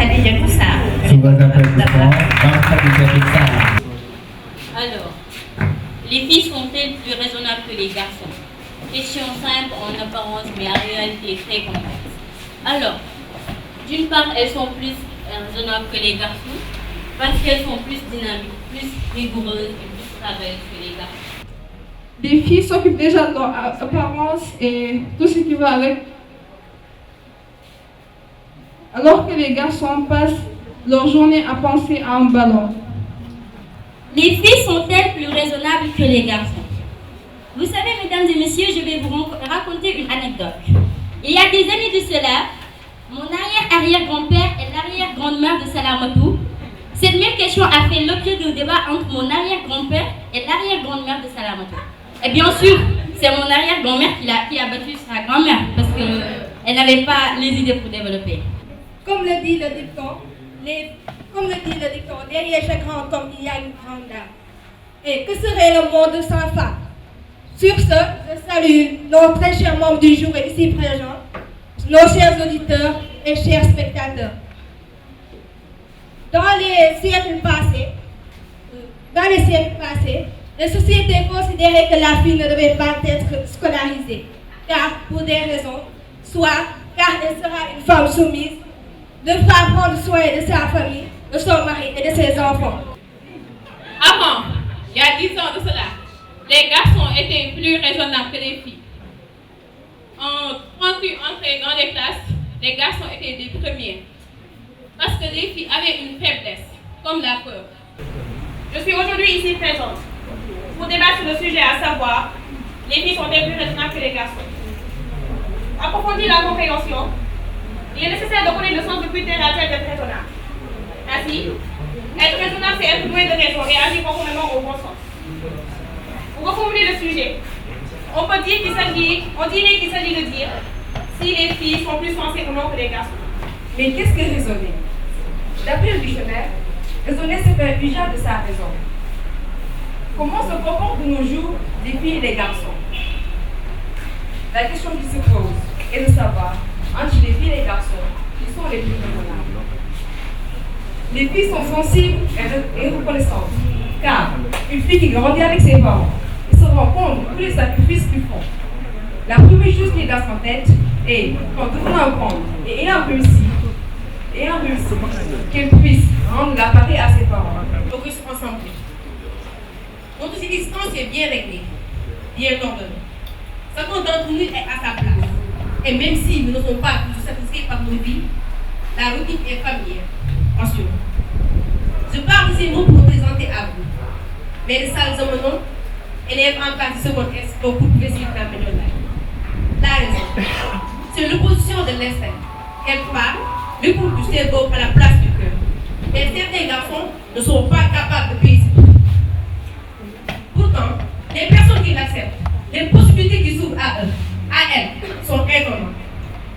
dia besar. Alors, les filles sont-elles plus raisonnables que les garçons? Question simple en apparence, mais en réalité très complexe. Alors, d'une part, elles sont plus raisonnables que les garçons, parce qu'elles sont plus dynamiques, plus rigoureuses et plus travailleuses que les garçons. Les filles s'occupent déjà de leur apparence et tout ce qui va avec. Alors que les garçons passent leur journée à penser à un ballon. Les filles sont-elles plus raisonnables que les garçons? Vous savez, mesdames et messieurs, je vais vous raconter une anecdote. Il y a des années de cela, mon arrière-arrière-grand-père et l'arrière-grand-mère de Salamatou, cette même question a fait l'objet d'un débat entre mon arrière-grand-père et l'arrière-grand-mère de Salamatou. Et bien sûr, c'est mon arrière-grand-mère qui a battu sa grand-mère parce qu'elle n'avait pas les idées pour développer. Comme le dit le dicton, derrière chaque grand homme, il y a une grande dame. Et que serait le monde sans femme? Sur ce, je salue nos très chers membres du jour et ici présents, nos chers auditeurs et chers spectateurs. Dans les siècles passés, la société considérait que la fille ne devait pas être scolarisée, car pour des raisons, soit car elle sera une femme soumise, ne pas prendre soin de sa famille, de son mari et de ses enfants. Avant, il y a 10 ans de cela, les garçons étaient plus raisonnables que les filles. Quand tu entrais dans les classes, les garçons étaient des premiers. Parce que les filles avaient une faiblesse, comme la peur. Je suis aujourd'hui ici présente pour débattre sur le sujet, à savoir, les filles sont-elles plus raisonnables que les garçons? Approfondir la compréhension, il est nécessaire de connaître le sens du critère à tel d'être raisonnable. Ainsi, être raisonnable, c'est être doué de raison et agir conformément au bon sens. Pour reformuler le sujet, on dirait qu'il s'agit de dire si les filles sont plus sensées ou non que les garçons. Mais qu'est-ce que raisonner? D'après le dictionnaire, raisonner c'est faire usage de sa raison. Comment se comportent de nos jours les filles et les garçons? La question qui se pose est de savoir, entre les filles et les garçons, qui sont les plus raisonnables. Les filles sont sensibles et reconnaissantes, car une fille qui grandit avec ses parents et se rend compte de tous les sacrifices qu'ils font. La première chose qui est dans sa tête est, quand devenant grande et ayant réussi, qu'elle puisse rendre l'appareil à ses parents. Focus ensemble. Notre existence est bien réglée, bien ordonnée. Chacun d'entre nous est à sa place. Et même si nous ne sommes pas toujours satisfaits par nos vies, la routine est familière. Ensuite, je parle de ces mots pour me présenter à vous. Mais les salles hommes, élèves en partie seconde S, beaucoup de plaisir dans mes journaux. La raison, c'est l'opposition de l'instinct. Quelque part, l'écoute du cerveau à la place du cœur. Et certains garçons ne sont pas capables de payer. Pourtant, les personnes qui l'acceptent, les possibilités qui s'ouvrent à eux, à elles, sont étonnantes.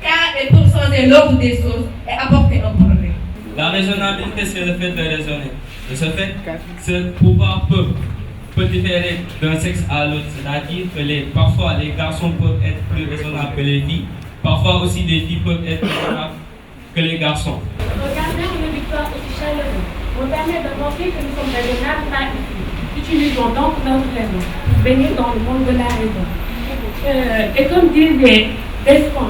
Car elles peuvent changer l'ordre des choses et apporter un progrès. La raisonnabilité, c'est le fait de raisonner. De ce fait, ce pouvoir peut différer d'un sexe à l'autre. C'est-à-dire que parfois les garçons peuvent être plus raisonnables que les filles. Parfois aussi les filles peuvent être plus raisonnables que les garçons. Regarder une victoire aussi chaleureuse nous permet de montrer que nous sommes raisonnables par ici. Utilisons donc notre raison pour baigner dans le monde de la raison. Et comme disait Descartes,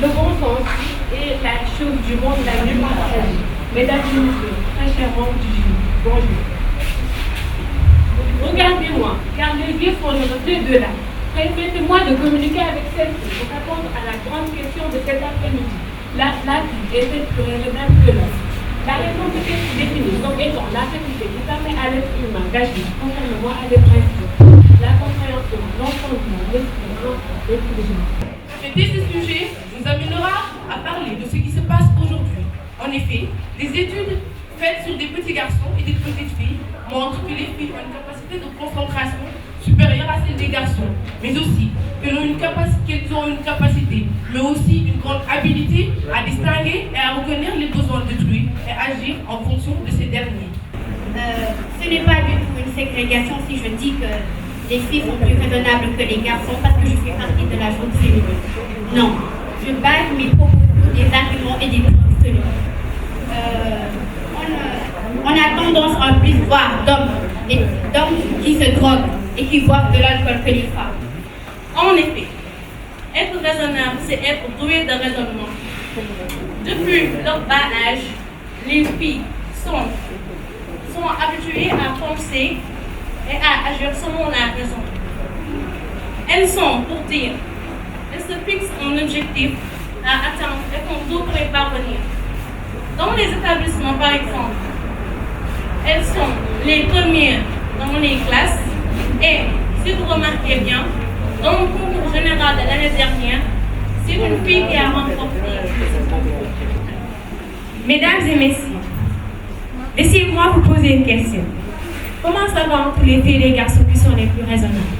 le bon sens est la chose du monde la mieux partagée. Mesdames et messieurs, très chers membres du jury, bonjour. Regardez-moi, car les yeux sont le reflet de l'âme. Permettez-moi de communiquer avec celle-ci pour répondre à la grande question de cet après-midi. La vie est-elle plus raisonnable que l'homme? La raison peut être définie comme étant la faculté qui permet à l'être humain d'agir conformément à des principes, la compréhension, l'entendement, l'esprit, l'enfant, l'intelligence. Traiter ce sujet nous amènera à parler de ce qui se passe aujourd'hui. En effet, les études faites sur des petits garçons et des petites filles montrent que les filles ont une capacité de concentration supérieure à celle des garçons, mais aussi qu'elles ont une capacité, mais aussi une grande habilité à distinguer et à reconnaître les besoins d'autrui et agir en fonction de ces derniers. Ce n'est pas du tout une ségrégation si je dis que les filles sont plus raisonnables que les garçons parce que je fais partie de la jaune féminine. Non, je base mes propos des arguments et des preuves solides. On a tendance à plus voir d'hommes qui se droguent et qui boivent de l'alcool que les femmes. En effet, être raisonnable, c'est être doué de raisonnement. Depuis leur bas âge, les filles sont habituées à penser et à agir selon la raison. Elles sont, pour dire, elles se fixent un objectif à atteindre et font tout pour y parvenir. Dans les établissements, par exemple, elles sont les premières dans les classes et, si vous remarquez bien, dans le concours général de l'année dernière, c'est une fille qui a remporté. Mesdames et messieurs, laissez-moi vous poser une question. Comment savoir entre les filles et les garçons qui sont les plus raisonnables?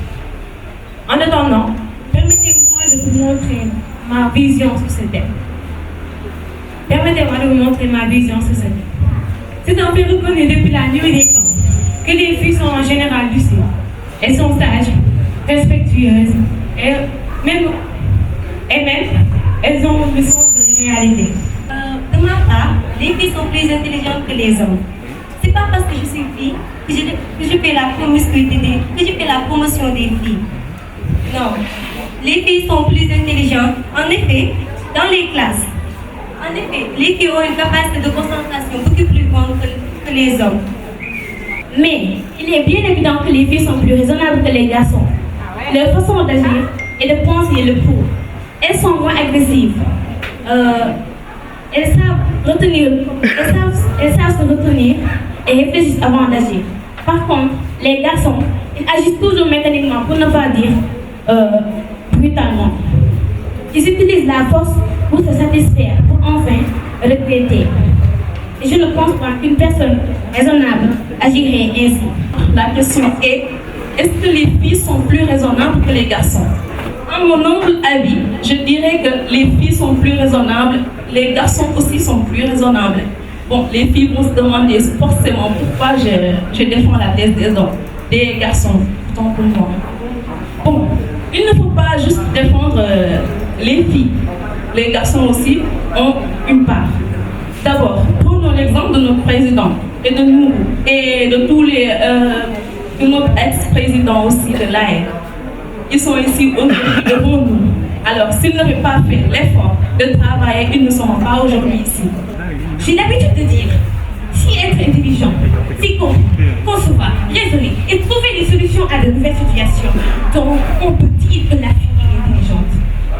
En attendant, permettez-moi de vous montrer ma vision sur ce thème. Permettez-moi de vous montrer ma vision sur ce thème. C'est un fait reconnu depuis la nuit des temps que les filles sont en général lucides. Elles sont sages, respectueuses, et même elles ont le sens de la réalité. De ma part, les filles sont plus intelligentes que les hommes. C'est pas parce que je suis fille que je fais la promiscuité, que je fais la promotion des filles. Non, les filles sont plus intelligentes. En effet, dans les classes, les filles ont une capacité de concentration beaucoup plus grande que les hommes. Mais il est bien évident que les filles sont plus raisonnables que les garçons. Leur façon d'agir et de penser le prouve. Elles sont moins agressives. Elles savent se retenir et réfléchissent avant d'agir. Par contre, les garçons, ils agissent toujours mécaniquement, pour ne pas dire brutalement. Ils utilisent la force pour se satisfaire, pour enfin regretter. Et je ne pense pas qu'une personne raisonnable agirait ainsi. La question est, est-ce que les filles sont plus raisonnables que les garçons? À mon humble avis, je dirais que les filles sont plus raisonnables, les garçons aussi sont plus raisonnables. Bon, les filles vont se demander forcément pourquoi je défends la thèse des garçons, autant pour moi. Bon, il ne faut pas juste défendre les filles. Les garçons aussi ont une part. D'abord, prenons l'exemple de notre président et de nous et de tous de notre ex-président aussi de l'AE. Ils sont ici aujourd'hui devant nous. Alors, s'ils n'avaient pas fait l'effort de travailler, ils ne seront pas aujourd'hui ici. J'ai l'habitude de dire, si être intelligent, c'est concevoir, raisonner et trouver des solutions à de nouvelles situations, donc on peut dire que la fille est intelligente.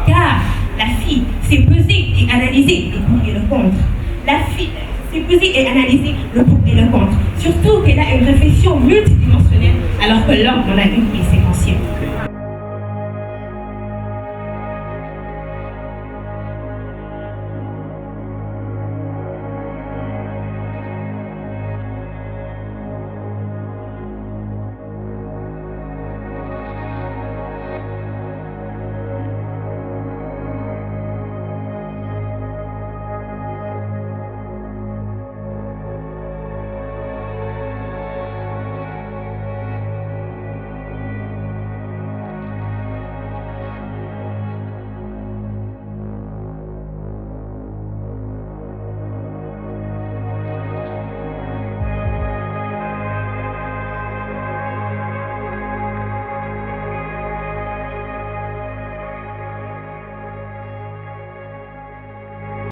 Car la fille sait peser et analyser le pour et le contre. La fille sait peser et analyser le pour et le contre. Surtout qu'elle a une réflexion multidimensionnelle, alors que l'homme en a une qui est séquentielle.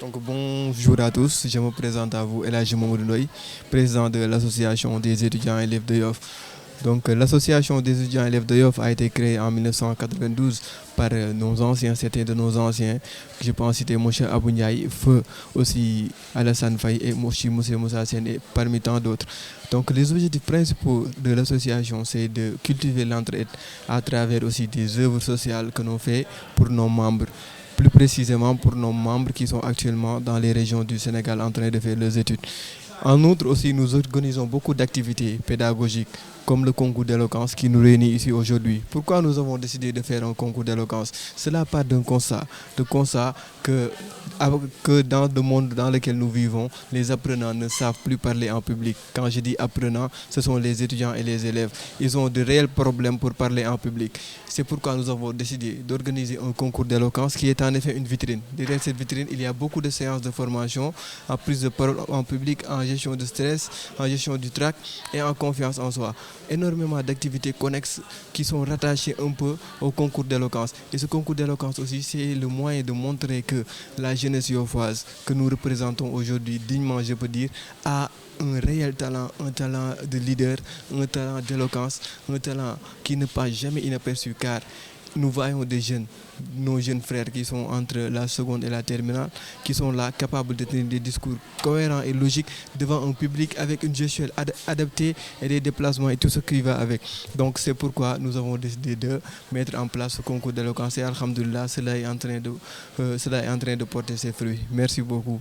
Donc bonjour à tous, je me présente à vous Elhadji Mamadou Ndoye, président de l'association des étudiants élèves de Yoff. Donc l'association des étudiants élèves de Yoff a été créée en 1992 par nos anciens, certains de nos anciens, je pense citer M. Abou Ndiaye, Feu aussi Alassane Faye et M. Moussa Sène et parmi tant d'autres. Donc les objectifs principaux de l'association, c'est de cultiver l'entraide à travers aussi des œuvres sociales que l'on fait pour nos membres. Plus précisément pour nos membres qui sont actuellement dans les régions du Sénégal en train de faire leurs études. En outre aussi, nous organisons beaucoup d'activités pédagogiques comme le concours d'éloquence qui nous réunit ici aujourd'hui. Pourquoi nous avons décidé de faire un concours d'éloquence? Cela part d'un constat, que dans le monde dans lequel nous vivons, les apprenants ne savent plus parler en public. Quand je dis apprenants, ce sont les étudiants et les élèves. Ils ont de réels problèmes pour parler en public. C'est pourquoi nous avons décidé d'organiser un concours d'éloquence qui est en effet une vitrine. Derrière cette vitrine, il y a beaucoup de séances de formation en prise de parole en public, en gestion de stress, en gestion du trac et en confiance en soi. Énormément d'activités connexes qui sont rattachées un peu au concours d'éloquence. Et ce concours d'éloquence aussi, c'est le moyen de montrer que la jeunesse yofoise que nous représentons aujourd'hui, dignement je peux dire, a un réel talent, un talent de leader, un talent d'éloquence, un talent qui ne passe jamais inaperçu, car nous voyons des jeunes, nos jeunes frères qui sont entre la seconde et la terminale, qui sont là capables de tenir des discours cohérents et logiques devant un public avec une gestuelle adaptée et des déplacements et tout ce qui va avec. Donc c'est pourquoi nous avons décidé de mettre en place ce concours d'éloquence et alhamdoulilah, cela est en train de porter ses fruits. Merci beaucoup.